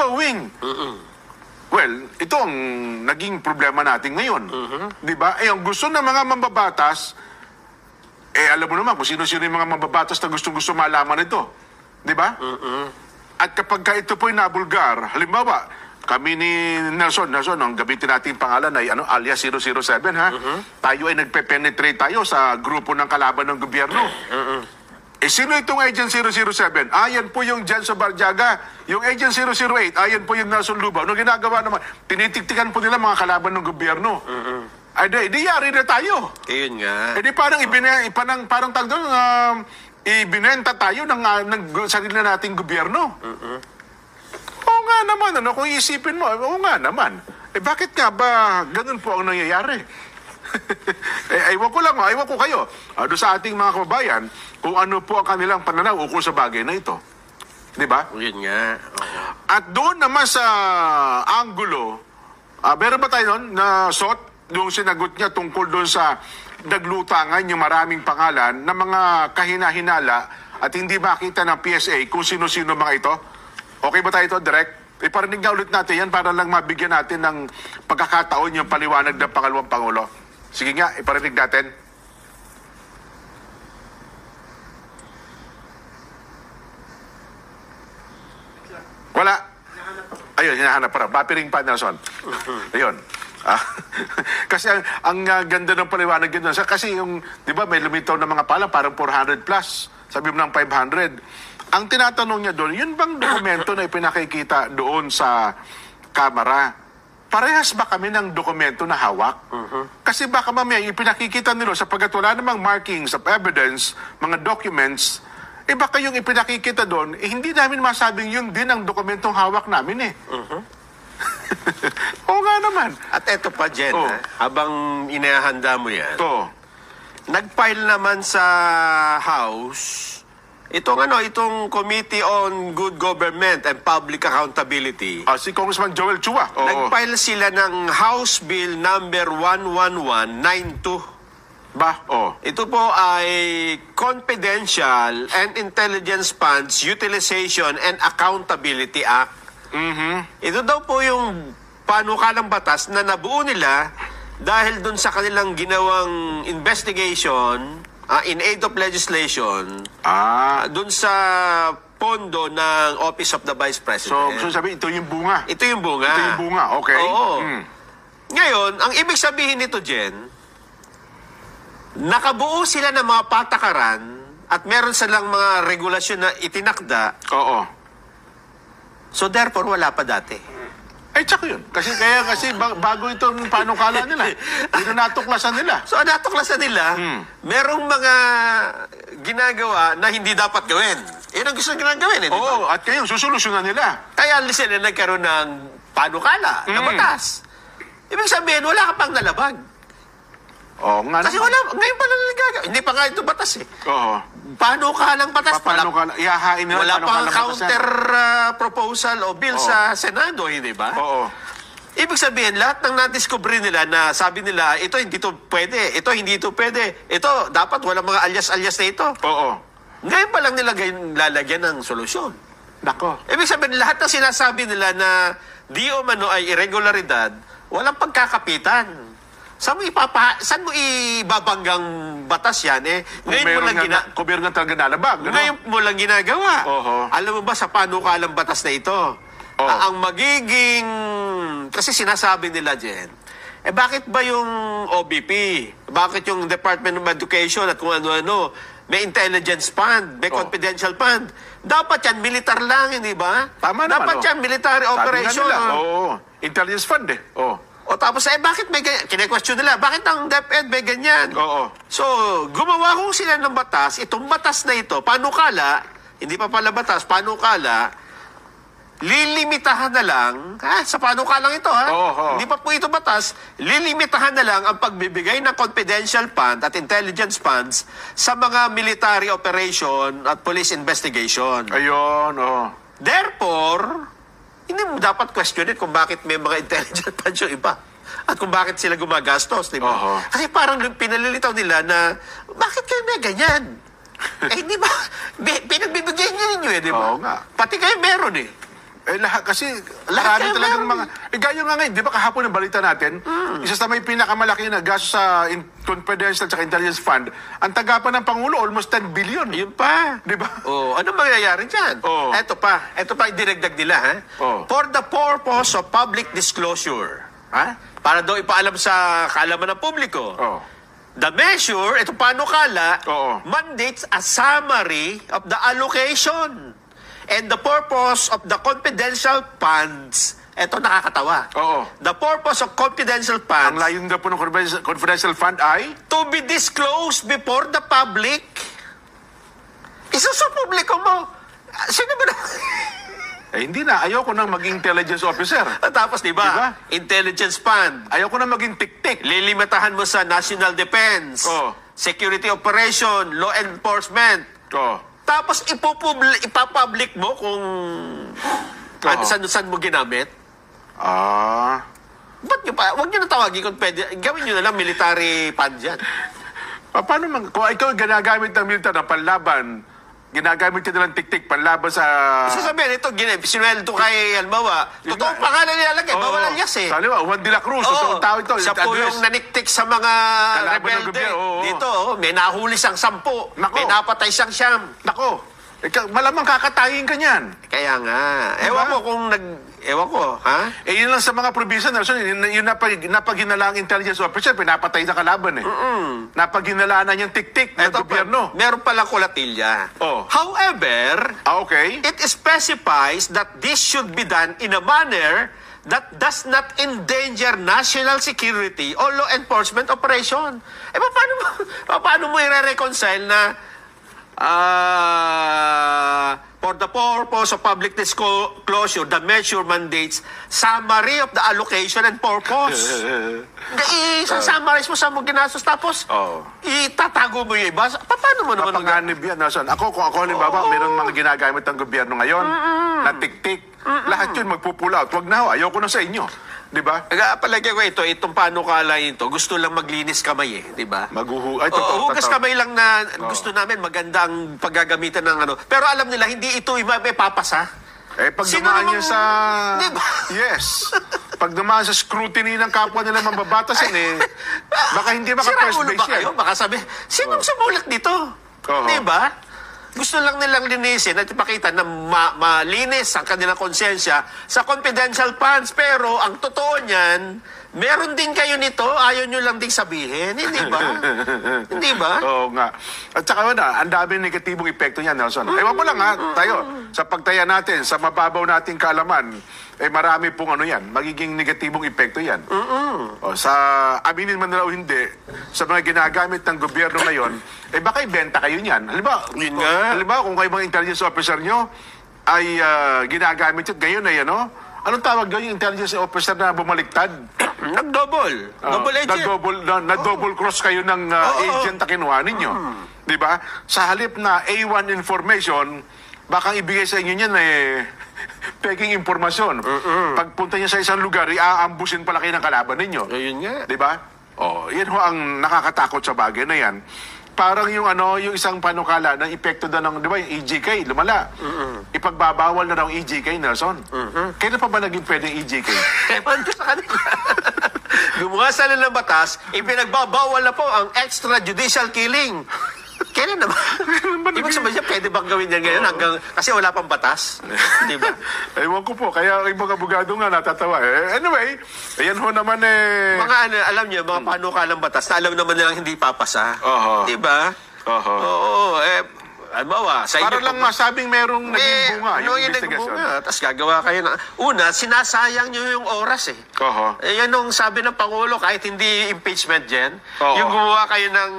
ongoing. Well, ito ang naging problema natin ngayon. Di ba? Ang gusto ng mga mambabatas, alam mo naman kung sino-sino yung mga mambabatas na gustong-gusto malaman ito. Di ba? At kapag ito po'y nabulgar, halimbawa, kami ni Nelson, ang gamitin natin pangalan ay alias 007, ha? Tayo ay nagpe-penetrate tayo sa grupo ng kalaban ng gobyerno. Sino itong Agent 007? Yan po yung Jan Sobarjaga. Yung Agent 008, yan po yung Nelson Lubao. Ano ginagawa naman? Tinitiktikan po nila mga kalaban ng gobyerno. Ay, di yari na tayo. Ayun nga. Parang doon, ibinenta tayo ng sarili na nating gobyerno. Oo nga naman, kung isipin mo, oo nga naman. Bakit nga ba ganun po ang nangyayari? Aywan ko kayo. Doon sa ating mga kababayan, kung ano po ang kanilang pananaw ukol sa bagay na ito. Di ba? Yun nga. At doon naman sa anggulo, meron ba tayo nun na yung sinagot niya tungkol doon sa naglutangan yung maraming pangalan ng mga kahina-hinala at hindi makita ng PSA kung sino-sino mga ito? Okay ba tayo ito, direct? Iparinig na ulit natin yan para lang mabigyan natin ng pagkakataon yung paliwanag ng pangalawang Pangulo. Sige nga, iparinig natin. Wala. Ayun, hinahanap para. Bapiring pa, Nelson. Ayun. Kasi ang ganda ng paliwanag yun. Kasi yung, di ba, may lumitaw na mga pala, parang 400 plus. Sabi mo ng 500. Ang tinatanong niya doon, yun bang dokumento na ipinakikita doon sa kamera? Parehas ba kami ng dokumento na hawak? Kasi baka mamaya ipinakikita nila sapagkat wala namang markings of evidence, mga documents, baka yung ipinakikita doon, hindi namin masabing yun din ang dokumentong hawak namin Oo nga naman. At eto pa, Jen, habang inahanda mo yan, nag-file naman sa House itong Committee on Good Government and Public Accountability. Si Congressman Joel Chua. Nag-file sila ng House Bill number 11192. Ito po ay Confidential and Intelligence Funds Utilization and Accountability Act. Ito daw po yung panukalang batas na nabuo nila dahil dun sa kanilang ginawang investigation in aid of legislation dun sa pondo ng Office of the Vice President. So sabi, ito yung bunga? Ito yung bunga. Ito yung bunga, okay. Oo. Ngayon, ang ibig sabihin nito, Jen, nakabuo sila ng mga patakaran at meron silang mga regulasyon na itinakda. So therefore, wala pa dati. Tsaka yun. Kasi bago itong panukala nila. Hindi na natuklasan nila. So natuklasan nila, merong mga ginagawa na hindi dapat gawin. Yun ang gusto nilang gawin, di ba? At ngayon, susolusyonan nila. Kaya sila nagkaroon ng panukala na batas. Ibig sabihin, wala ka pang nalabag. Kasi ngayon pa lang nagagawa. Hindi pa nga ito batas Panukalang batas. Ihahain nila. Wala pang counter proposal o bill sa Senado, hindi ba? Ibig sabihin, lahat ng nadiscovery nila na sabi nila, ito hindi to pwede, ito hindi to pwede, ito dapat walang mga alias-alias na ito. Ngayon pa lang nila lalagyan ng solusyon. Ibig sabihin, lahat ng sinasabi nila na di o mano ay irregularidad, walang pagkakapitan. Saan mo ibabanggang batas yan Gobyerno talaga nalabag. Ngayon mo lang ginagawa. Alam mo ba sa panukalang batas na ito? Ang magiging... Kasi sinasabi nila, Jen, bakit ba yung OBP? Bakit yung Department of Education at kung ano-ano? May intelligence fund, may confidential fund. Dapat yan, militar lang, hindi ba? Tama naman. Dapat yan, military operation. Intelligence fund tapos, bakit may ganyan? Kine-question nila, bakit ang DepEd may ganyan? So, gumawa ko sila ng batas, itong batas na ito, panukala, hindi pa pala batas, panukala, lilimitahan na lang, sa panukalang ito, hindi pa po ito batas, lilimitahan na lang ang pagbibigay ng confidential fund at intelligence funds sa mga military operation at police investigation. Therefore, hindi mo dapat questionin kung bakit may mga intelligent funds yung iba. At kung bakit sila gumagastos, di ba? Kasi parang pinalilitaw nila na, bakit kayo may ganyan? Hindi ba? Pinagbibigyan niyo ninyo di ba? Nga. Pati kayo meron Lahat kasi, Lahat marami kaya talagang meron. mga... gaya nga ngayon, di ba kahapon ang balita natin, isa sa may pinakamalaki na gasto sa confidential at intelligence fund, ang tagapan ng Pangulo, almost 10 billion. Yun pa. Di ba? Oh, ano mangyayari dyan? Oh. Ito pa yung dinagdag nila, ha? Oh. For the purpose of public disclosure, ha? Para daw ipaalam sa kaalaman ng publiko. Oh. The measure, ito panukala, Oo. mandates a summary of the allocation and the purpose of the confidential funds. Ito nakakatawa. Oo. The purpose of confidential Ang funds layon daw po ng confidential fund ay... to be disclosed before the public. Isa sa publiko mo. Sino ba na? hindi na. Ayoko nang maging intelligence officer. Tapos, di ba? Diba? Intelligence fund. Ayoko nang maging tik-tik. Lilimitahan mo sa national defense, Oo. security operation, law enforcement. Oh. Tapos ipapublic mo kung Oo. saan mo ginamit. Ah... Ba't nyo pa? Huwag nyo na tawagin kung pwede. Gawin nyo na lang military fund yan. Paano kung ikaw ginagamit ng militar ng panlaban, ginagamit ka nilang tik-tik panlaban sa... Sasabihin, ito, sinweldo kay Almawa. Totoong pangalan nilalagay. Bawal alias eh. Taliwa, Juan de la Cruz, totoong tao ito. Siya po address. yung naniktik sa mga Kalaban ng rebelde. gobyerno, oo. Dito, may nahuli siyang 10. Nako. May napatay siyang 9. Nako, malamang kakatayin ka niyan. Kaya nga. Diba? Ewan ko kung Ewan ko, ha? Yun lang sa mga probinsya, Nelson, yun napaghinala ang intelligence officer, pinapatay sa kalaban eh. Napaghinala na niyang tik-tik ng gobyerno. Meron palang kulatilya. Oh. However, Okay. it specifies that this should be done in a manner that does not endanger national security or law enforcement operation. Paano mo i-reconcile na for the purpose of public disclosure, the measure mandates summary of the allocation and purpose. I-summarize mo saan mo ginastos, tapos itatago mo yung iba. Paano mo naman? Papaganib yan, Nelson. Kung ako halimbawa, meron mga ginagamit ng gobyerno ngayon, na tik-tik, lahat yun magpupula out. Huwag na ho, ayoko na sa inyo. Di ba? Palagay ko itong panukala ito, gusto lang maglinis kamay eh, di ba? Hugas kamay lang na gusto namin, maganda ang paggagamitan ng ano. Pero alam nila, hindi ito ipapasa. Pag dumaan niya sa... Diba? Yes. Pag dumaan sa scrutiny ng kapwa nila mambabatasin baka hindi maka-first Sira ulo base ba kayo? yan. Baka sabi, sinong sumulat dito? Di ba? Gusto lang nilang linisin at ipakita na malinis ang kanilang konsensya sa confidential funds. Pero ang totoo niyan, meron din kayo nito, ayaw nyo lang ding sabihin. Hindi ba? Hindi ba? Oo nga. At saka ang daming negatibong epekto niyan, Nelson. Ewan ko lang tayo, sa pagtaya natin, sa mababaw nating kaalaman, marami pong magiging negatibong epekto yan. Sa aminin man nila o hindi, sa mga ginagamit ng gobyerno ngayon, baka ibenta kayo niyan. Halimbawa, kung kayo mga intelligence officer nyo ay ginagamit yun, ngayon ay anong tawag doon yung intelligence officer na bumaliktad? Nag-double. Double agent. Nag-double cross kayo ng agent na kinuha ninyo. Di ba? Sa halip na A1 information, baka ibigay sa inyo niyan peking impormasyon. Pagpunta niya sa isang lugar, iaambusin pala kayo ng kalaban ninyo. Ayun nga. Di ba? Yan ho ang nakakatakot sa bagay na yan. Parang yung isang panukala ng epekto daw ng, di ba, yung EJK, lumala. Ipagbabawal na daw ang EJK, Nelson. Kailan pa ba naging pwedeng EJK? Ewan ko sa kanila. Gumawa sila ng batas, ipinagbabawal na po ang extrajudicial killing. Kailan naman? Ibig sabihin siya, pwede bang gawin yan ngayon kasi wala pang batas? Di ba? Ewan ko po, kaya yung mga abogado nga natatawa. Anyway, ayan ho naman Mga alam niyo, mga panukalang batas na alam naman nilang hindi papasa. Di ba? Oo. Sa para inyo lang masabing merong naging bunga yung investigasyon. Tapos gagawa kayo na... Una, sinasayang nyo yung oras eh. Yan ang sabi ng Pangulo, kahit hindi impeachment dyan, yung gumawa kayo ng